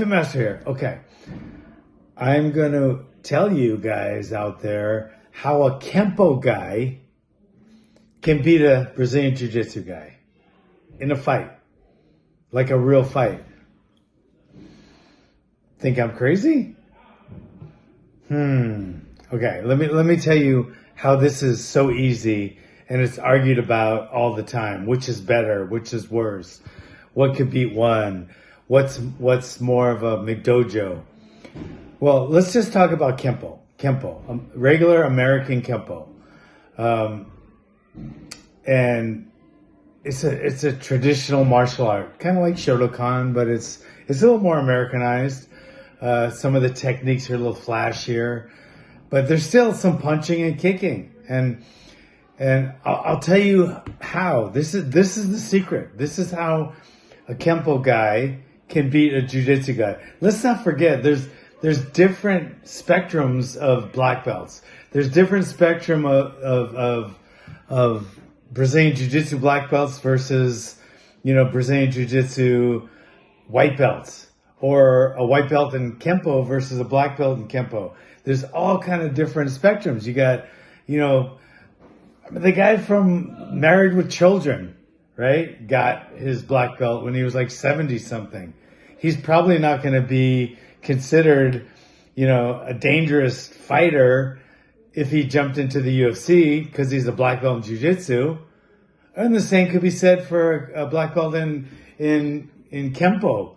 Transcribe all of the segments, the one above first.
Master here. Okay. I'm going to tell you guys out there how a Kenpo guy can beat a Brazilian Jiu-Jitsu guy in a fight, like a real fight. Think I'm crazy? Okay, let me tell you how this is so easy and it's argued about all the time. Which is better? Which is worse? What could beat one? What's more of a McDojo? Well, let's just talk about Kenpo. Kenpo, regular American Kenpo, and it's a traditional martial art, kind of like Shotokan, but it's a little more Americanized. Some of the techniques are a little flashier, but there's still some punching and kicking, and I'll tell you how. This is the secret. This is how a Kenpo guy can beat a Jiu-Jitsu guy. Let's not forget, there's different spectrums of black belts. There's different spectrum of Brazilian Jiu-Jitsu black belts versus, Brazilian Jiu-Jitsu white belts, or a white belt in Kenpo versus a black belt in Kenpo. There's all kind of different spectrums. You got, the guy from Married with Children, right? Got his black belt when he was like 70 something. He's probably not going to be considered, a dangerous fighter if he jumped into the UFC because he's a black belt in Jiu-Jitsu. And the same could be said for a black belt in Kenpo.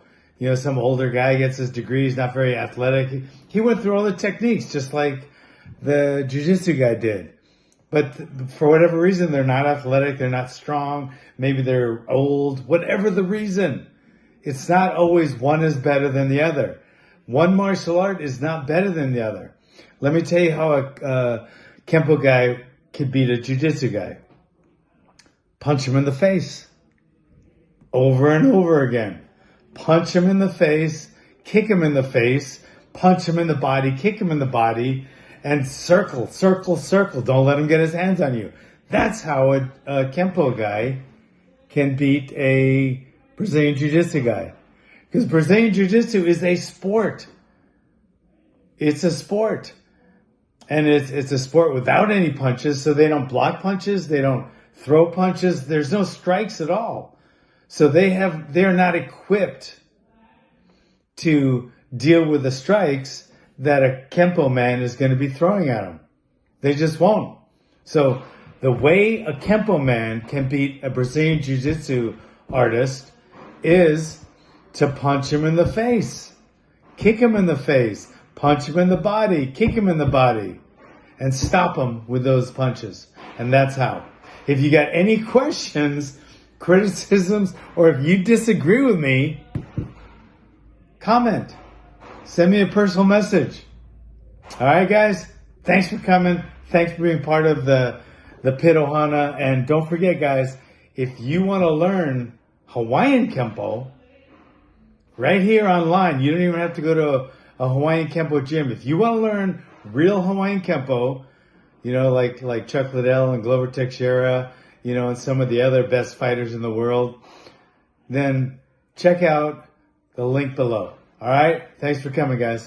Some older guy gets his degree, he's not very athletic. He went through all the techniques just like the Jiu-Jitsu guy did. But for whatever reason, they're not athletic, they're not strong, maybe they're old, whatever the reason. It's not always one is better than the other. One martial art is not better than the other. Let me tell you how a Kenpo guy could beat a Jiu-Jitsu guy. Punch him in the face. Over and over again. Punch him in the face, kick him in the face, punch him in the body, kick him in the body, and circle, circle, circle. Don't let him get his hands on you. That's how a Kenpo guy can beat a Brazilian Jiu-Jitsu guy. Because Brazilian Jiu-Jitsu is a sport. It's a sport. And it's a sport without any punches, so they don't block punches, they don't throw punches, there's no strikes at all. So they're not equipped to deal with the strikes that a Kenpo man is going to be throwing at them. They just won't. So the way a Kenpo man can beat a Brazilian Jiu-Jitsu artist is to punch him in the face, kick him in the face, punch him in the body, kick him in the body, and stop him with those punches. And that's how. If you got any questions, criticisms, or if you disagree with me, comment. Send me a personal message. All right, guys? Thanks for coming. Thanks for being part of the Pit Ohana. And don't forget, guys, if you want to learn Hawaiian Kenpo, right here online, you don't even have to go to a Hawaiian Kenpo gym. If you want to learn real Hawaiian Kenpo, like Chuck Liddell and Glover Teixeira, and some of the other best fighters in the world, then check out the link below. All right? Thanks for coming, guys.